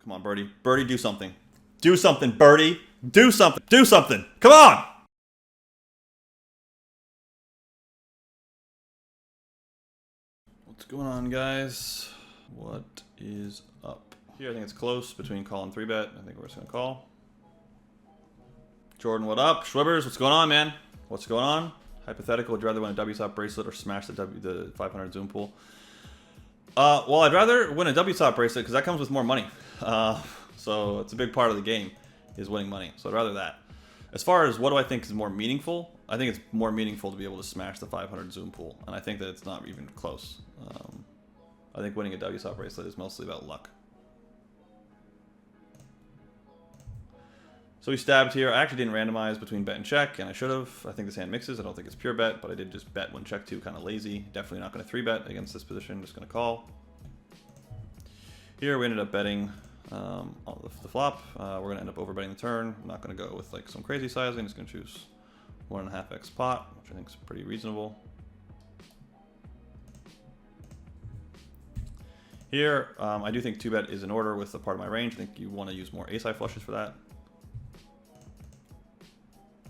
Come on, birdie. Birdie, do something. Do something, birdie. Do something. Do something. Come on! What's going on, guys? What is up? Here, I think it's close between call and 3-bet. I think we're just going to call. Jordan, what up? Schwibbers, what's going on, man? What's going on? Hypothetical, would you rather win a W-top bracelet or smash the 500 Zoom pool? Well, I'd rather win a W-top bracelet because that comes with more money. So it's a big part of the game is winning money. So I'd rather that. As far as what do I think is more meaningful, I think it's more meaningful to be able to smash the 500 Zoom pool. And I think that it's not even close. I think winning a W-top bracelet is mostly about luck. So we stabbed here. I actually didn't randomize between bet and check, and I should have. I think this hand mixes. I don't think it's pure bet, but I did just bet when check 2, kind of lazy. Definitely not going to 3-bet against this position. Just going to call. Here we ended up betting the flop. We're going to end up overbetting the turn. I'm not going to go with like some crazy sizing. I'm just going to choose 1.5x pot, which I think is pretty reasonable. Here, I do think 2-bet is in order with a part of my range. I think you want to use more ace-high flushes for that.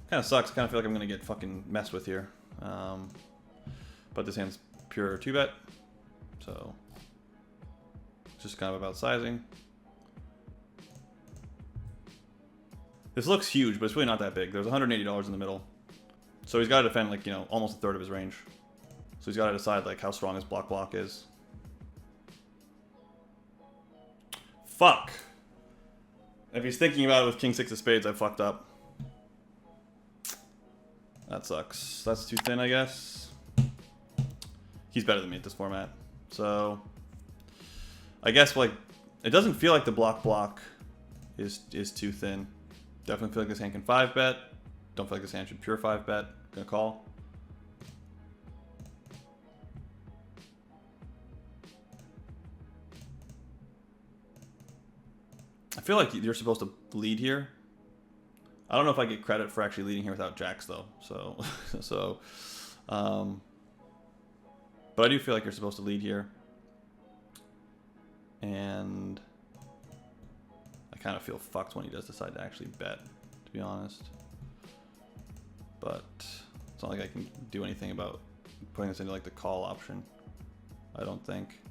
Kind of sucks. Kind of feel like I'm going to get fucking messed with here. But this hand's pure 2-bet. So it's just kind of about sizing. This looks huge, but it's really not that big. There's $180 in the middle. So he's got to defend, like, you know, almost a third of his range. So he's got to decide, like, how strong his block is. Fuck. If he's thinking about it with King 6 of spades, I fucked up. That sucks. That's too thin, I guess. He's better than me at this format. So I guess, like, it doesn't feel like the block is too thin. Definitely feel like this hand can 5-bet. Don't feel like this hand should pure 5-bet. Gonna call. I feel like you're supposed to lead here. I don't know if I get credit for actually leading here without jacks, though. So, but I do feel like you're supposed to lead here. And I kind of feel fucked when he does decide to actually bet, to be honest. But it's not like I can do anything about putting this into like the call option. I don't think.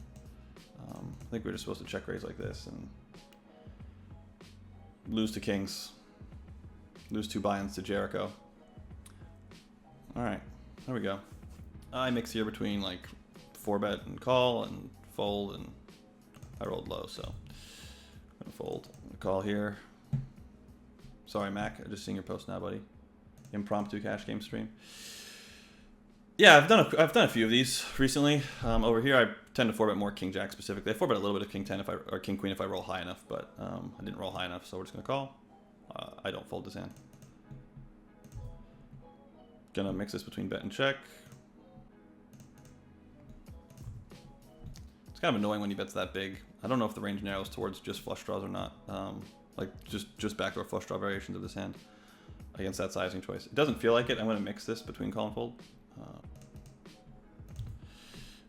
I think we're just supposed to check raise like this and lose to kings. Lose 2 buy-ins to Jericho. Alright, there we go. I mix here between like 4-bet and call and fold, and I rolled low, so I'm gonna fold. Call here. Sorry, Mac, I'm just seeing your post now, buddy. Impromptu cash game stream. Yeah, I've done a few of these recently. Over here, I tend to 4-bet more King Jack specifically. I 4-bet a little bit of King 10 or King Queen if I roll high enough, but I didn't roll high enough, so we're just gonna call. I don't fold this hand. Gonna mix this between bet and check. It's kind of annoying when he bets that big. I don't know if the range narrows towards just flush draws or not. Like just backdoor flush draw variations of this hand against that sizing choice. It doesn't feel like it. I'm gonna mix this between call and fold.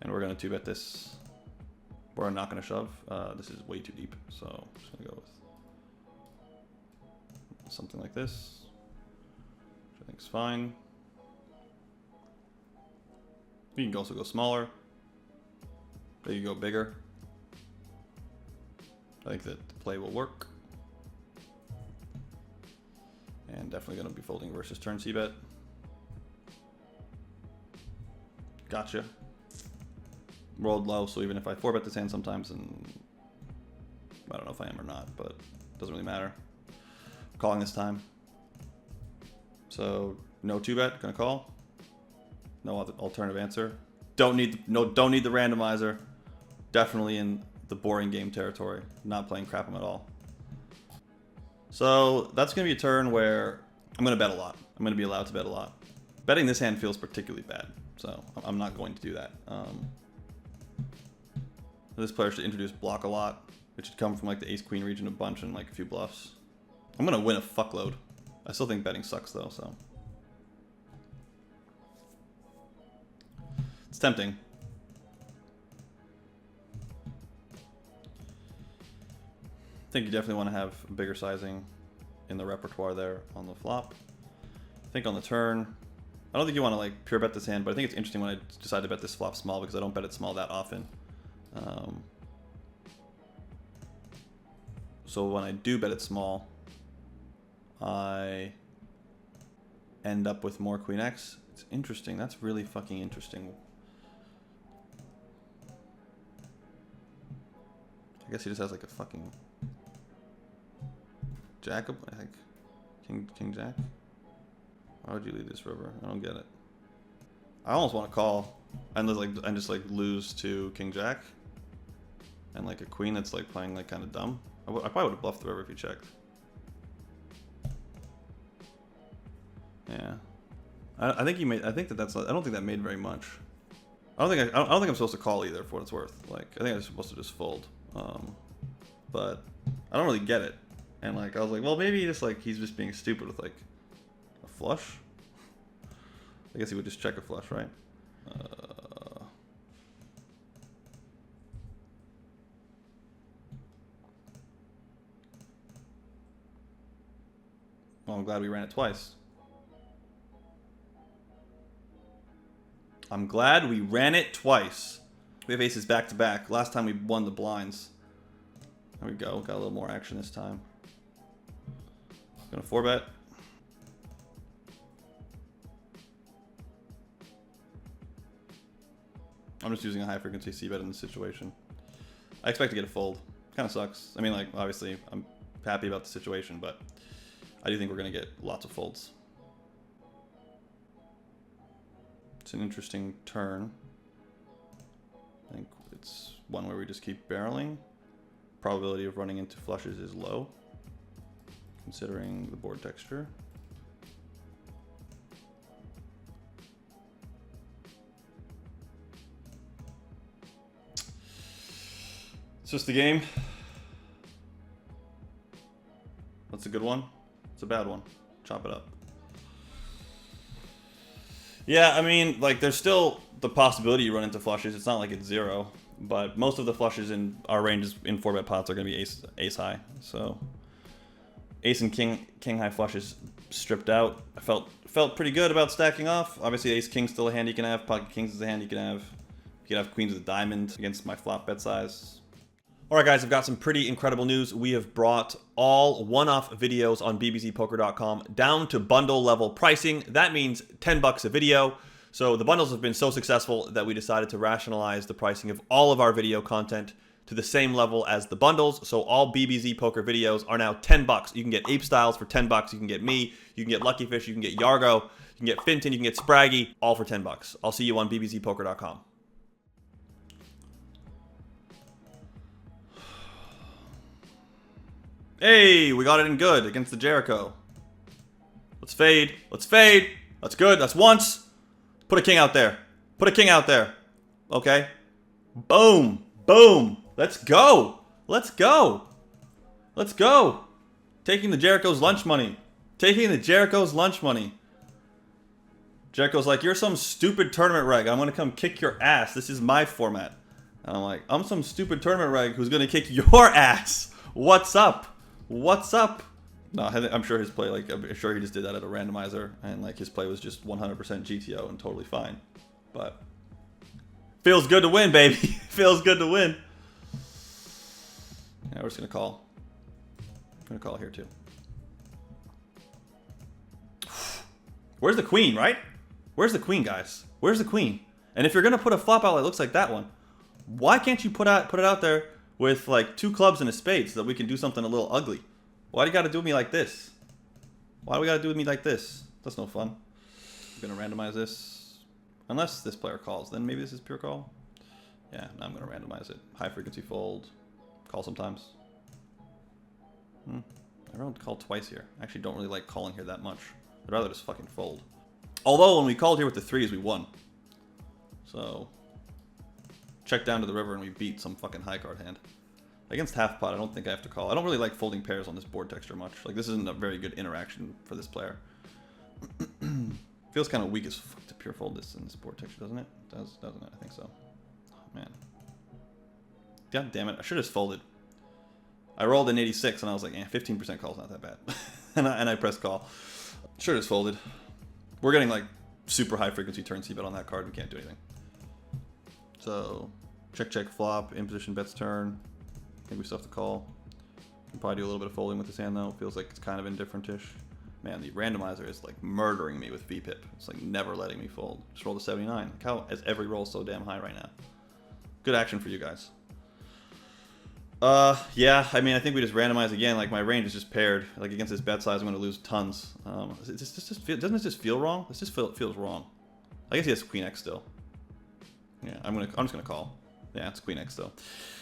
And we're gonna 2-bet this. We're not gonna shove. This is way too deep, so I'm just gonna go with something like this, which I think is fine. You can also go smaller. Or you go bigger. I think that the play will work. And definitely going to be folding versus turn c-bet. Gotcha. Rolled low, so even if I 4-bet this hand sometimes, and I don't know if I am or not, but it doesn't really matter. Calling this time. So no 2-bet, gonna call. No other alternative answer. Don't need the randomizer. Definitely in the boring game territory. Not playing crap at all. So that's gonna be a turn where I'm gonna bet a lot. I'm gonna be allowed to bet a lot. Betting this hand feels particularly bad, so I'm not going to do that. This player should introduce block a lot. It should come from like the ace-queen region a bunch and like a few bluffs. I'm gonna win a fuckload. I still think betting sucks though, so. It's tempting. think you definitely want to have a bigger sizing in the repertoire there on the flop. I think on the turn, I don't think you want to like pure bet this hand, but I think it's interesting when I decide to bet this flop small because I don't bet it small that often. So when I do bet it small, I end up with more queen X. It's interesting. That's really fucking interesting. I guess he just has like a fucking jack of, like king jack. Why would you lead this river? I don't get it. I almost want to call and just like lose to king jack and like a queen that's like playing like kind of dumb. I probably would have bluffed the river if he checked. Yeah, I think he made. I think that's. I don't think that made very much. I don't think I'm supposed to call either for what it's worth. Like I think I'm supposed to just fold. But I don't really get it. And like I was like, well, maybe he's just being stupid with like a flush. I guess he would just check a flush, right? Well, I'm glad we ran it twice. I'm glad we ran it twice. We have aces back to back. Last time we won the blinds. There we go. Got a little more action this time. Gonna 4-bet. I'm just using a high frequency c-bet in this situation. I expect to get a fold. Kind of sucks. I mean, like, obviously, I'm happy about the situation, but I do think we're gonna get lots of folds. It's an interesting turn. I think it's one where we just keep barreling. Probability of running into flushes is low, considering the board texture. It's just the game. That's a good one. It's a bad one. Chop it up. Yeah, I mean, like, there's still the possibility you run into flushes. It's not like it's zero, but most of the flushes in our ranges in 4-bet pots are going to be ace high. So ace and king high flushes stripped out. I felt pretty good about stacking off. Obviously, ace king's still a hand you can have. Pocket kings is a hand you can have. You can have queens with a diamond against my flop bet size. All right, guys, I've got some pretty incredible news. We have brought all one-off videos on BBZPoker.com down to bundle level pricing. That means $10 a video. So the bundles have been so successful that we decided to rationalize the pricing of all of our video content to the same level as the bundles. So all BBZ Poker videos are now $10. You can get Ape Styles for $10. You can get me. You can get Lucky Fish. You can get Yargo. You can get Finton. You can get Spraggy. All for $10. I'll see you on BBZPoker.com. Hey, we got it in good against the Jericho. Let's fade. Let's fade. That's good. That's once. Put a king out there. Put a king out there. Okay. Boom. Boom. Let's go. Let's go. Let's go. Taking the Jericho's lunch money. Taking the Jericho's lunch money. Jericho's like, you're some stupid tournament reg. I'm going to come kick your ass. This is my format. And I'm like, I'm some stupid tournament reg who's going to kick your ass. What's up? What's up? No, I'm sure his play, like, I'm sure he just did that at a randomizer, and like his play was just 100% GTO and totally fine. But feels good to win, baby. Feels good to win. Yeah, we're just gonna call. I'm gonna call here too. Where's the queen, right? Where's the queen, guys? Where's the queen? And if you're gonna put a flop out that looks like that one, why can't you put it out there with like 2 clubs and a spade so that we can do something a little ugly? Why do you gotta do with me like this? Why do we gotta do with me like this? That's no fun. I'm gonna randomize this. Unless this player calls, then maybe this is pure call. Yeah, now I'm gonna randomize it. High frequency fold. Call sometimes. Everyone called twice here. I actually don't really like calling here that much. I'd rather just fucking fold. Although when we called here with the 3s, we won. So check down to the river and we beat some fucking high card hand. Against half pot, I don't think I have to call. I don't really like folding pairs on this board texture much. Like, this isn't a very good interaction for this player. Feels kind of weak as fuck to pure fold this in this board texture, doesn't it? Doesn't it? I think so. Oh, man. God damn it. I should have just folded. I rolled an 86 and I was like, 15% call's not that bad. and I pressed call. Sure, just folded. We're getting like super high frequency turn C bet on that card. We can't do anything. So check flop, in position bets turn. I think we still have to call. Can probably do a little bit of folding with this hand though. Feels like it's kind of indifferent-ish. Man, the randomizer is like murdering me with VPIP. It's like never letting me fold. Just roll the 79. Like how is every roll so damn high right now? Good action for you guys. Yeah, I mean, I think we just randomize again. Like my range is just paired. Like against this bet size, I'm going to lose tons. Doesn't it just feel wrong? This just feels wrong. I guess he has Queen X still. Yeah, I'm just gonna call. Yeah, it's Queen X still.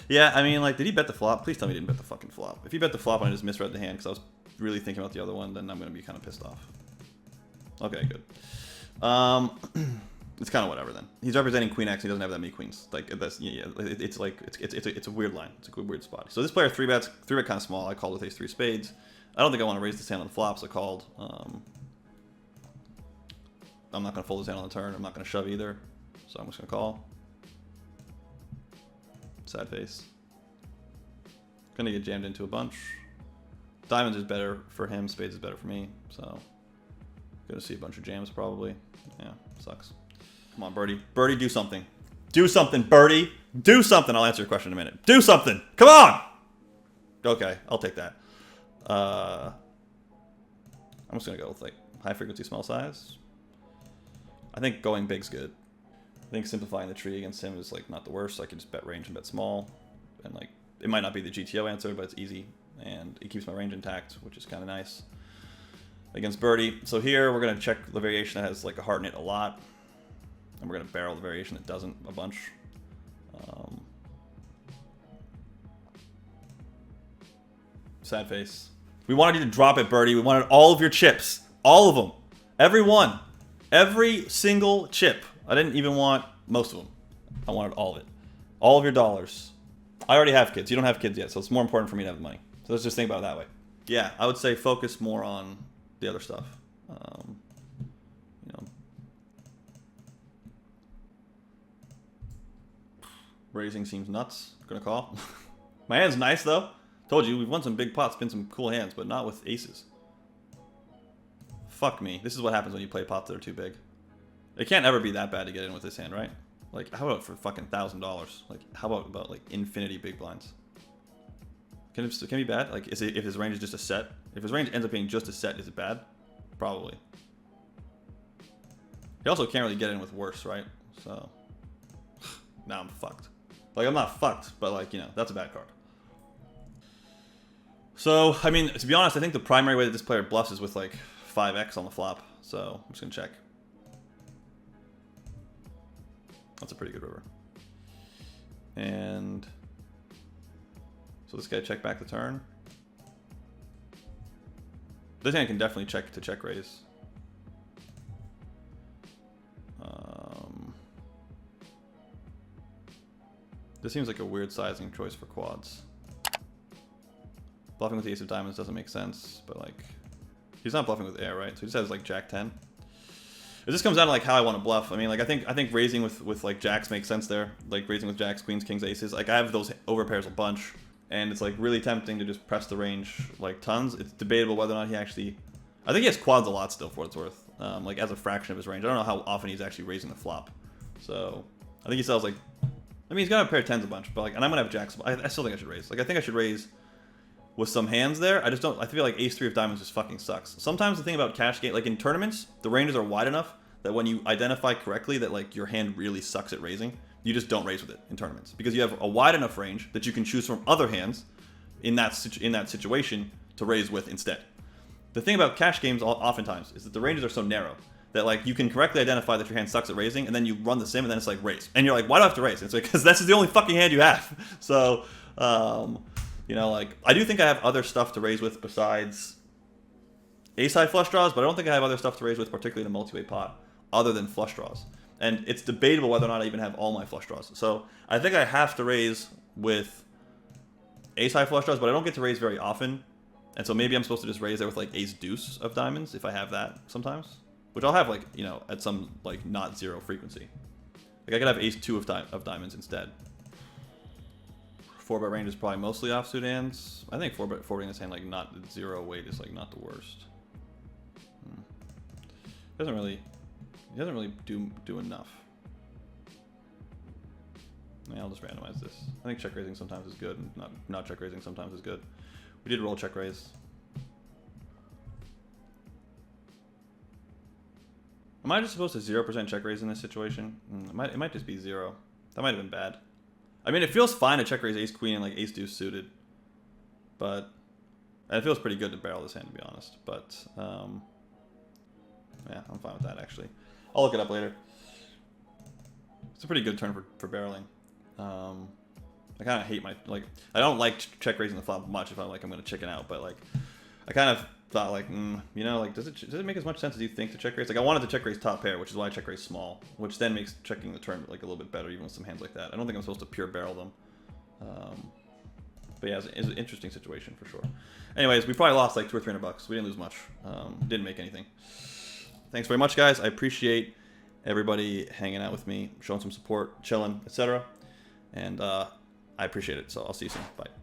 Yeah, I mean, like, did he bet the flop? Please tell me he didn't bet the fucking flop. If he bet the flop and I just misread the hand because I was really thinking about the other one, then I'm gonna be kind of pissed off. Okay, good. It's kind of whatever then. He's representing Queen X. He doesn't have that many queens. Like that's it's like it's a weird line. It's a weird spot. So this player three bet kind of small. I called with ace three spades. I don't think I want to raise this hand on the flop, so I called. I'm not gonna fold this hand on the turn. I'm not gonna shove either, so I'm just gonna call. Sad face. Gonna get jammed into a bunch. Diamonds is better for him. Spades is better for me. So gonna see a bunch of jams probably. Yeah, sucks. Come on, Birdie. Birdie, do something. Do something, Birdie. Do something. I'll answer your question in a minute. Do something. Come on. Okay, I'll take that. I'm just gonna go with like high frequency, small size. I think going big's good. I think simplifying the tree against him is like not the worst. I can just bet range and bet small, and like it might not be the GTO answer, but it's easy and it keeps my range intact, which is kind of nice against Birdie. So here we're gonna check the variation that has like a heart in it a lot, and we're gonna barrel the variation that doesn't a bunch. Sad face. We wanted you to drop it, Birdie. We wanted all of your chips, all of them, every one, every single chip. I didn't even want most of them. I wanted all of it. All of your dollars. I already have kids. You don't have kids yet, so it's more important for me to have the money. So let's just think about it that way. Yeah, I would say focus more on the other stuff. You know, raising seems nuts. Gonna call. My hand's nice though. Told you, we've won some big pots, been some cool hands, but not with aces. Fuck me. This is what happens when you play pots that are too big. It can't ever be that bad to get in with this hand, right? Like, how about for fucking $1,000? Like, how about like infinity big blinds? Can it be bad? Like, if his range is just a set? If his range ends up being just a set, is it bad? Probably. He also can't really get in with worse, right? So, now I'm fucked. Like, I'm not fucked, but like, you know, that's a bad card. So, I mean, to be honest, I think the primary way that this player bluffs is with like 5x on the flop. So, I'm just gonna check. That's a pretty good river. And so this guy check back the turn. This hand can definitely check to check raise. This seems like a weird sizing choice for quads. Bluffing with the ace of diamonds doesn't make sense, but like he's not bluffing with air, right? So he just has like jack 10. It just comes down to like how I want to bluff. I mean, like I think raising with like jacks makes sense there. Like raising with jacks, queens, kings, aces. Like I have those overpairs a bunch, and it's like really tempting to just press the range like tons. It's debatable whether or not he actually. I think he has quads a lot still for what it's worth. Like as a fraction of his range. I don't know how often he's actually raising the flop. So I think he sells like. I mean, he's gonna pair tens a bunch, but like, and I'm gonna have jacks. I still think I should raise. Like I think I should raise with some hands there. I just don't. I feel like ace three of diamonds just fucking sucks. Sometimes the thing about cash game, like in tournaments, the ranges are wide enough that when you identify correctly that like your hand really sucks at raising, you just don't raise with it in tournaments because you have a wide enough range that you can choose from other hands in that situation to raise with instead. The thing about cash games oftentimes is that the ranges are so narrow that like you can correctly identify that your hand sucks at raising, and then you run the sim, and then it's like raise, and you're like, why do I have to raise? It's like because that's the only fucking hand you have. So. You know, like, I do think I have other stuff to raise with besides ace-high flush draws, but I don't think I have other stuff to raise with, particularly in a multi-way pot, other than flush draws. And it's debatable whether or not I even have all my flush draws. So I think I have to raise with ace-high flush draws, but I don't get to raise very often. And so maybe I'm supposed to just raise there with, like, ace-deuce of diamonds, if I have that sometimes. Which I'll have, like, you know, at some, like, not zero frequency. Like, I could have ace-two of diamonds instead. 4-bet range is probably mostly offsuit hands. I think 4-bet forwarding this hand like not 0 weight is like not the worst. He doesn't really do enough. Yeah, I'll just randomize this. I think check raising sometimes is good, and not check raising sometimes is good. We did roll check raise. Am I just supposed to 0% check raise in this situation? It might just be 0. That might have been bad. I mean, it feels fine to check raise ace queen and like ace deuce suited, but it feels pretty good to barrel this hand, to be honest. But yeah, I'm fine with that actually. I'll look it up later. It's a pretty good turn for barreling. I kind of hate my I don't like check raising the flop much if I'm like I'm gonna chicken out, but like I kind of thought like you know, like does it make as much sense as you think to check raise? Like I wanted to check raise top pair, which is why I check raise small, which then makes checking the turn like a little bit better even with some hands like that. I don't think I'm supposed to pure barrel them. But yeah, it's an interesting situation for sure. Anyways, we probably lost like $200 or $300. We didn't lose much. Didn't make anything. Thanks very much, guys. I appreciate everybody hanging out with me, showing some support, chilling, etc. And I appreciate it. So I'll see you soon. Bye.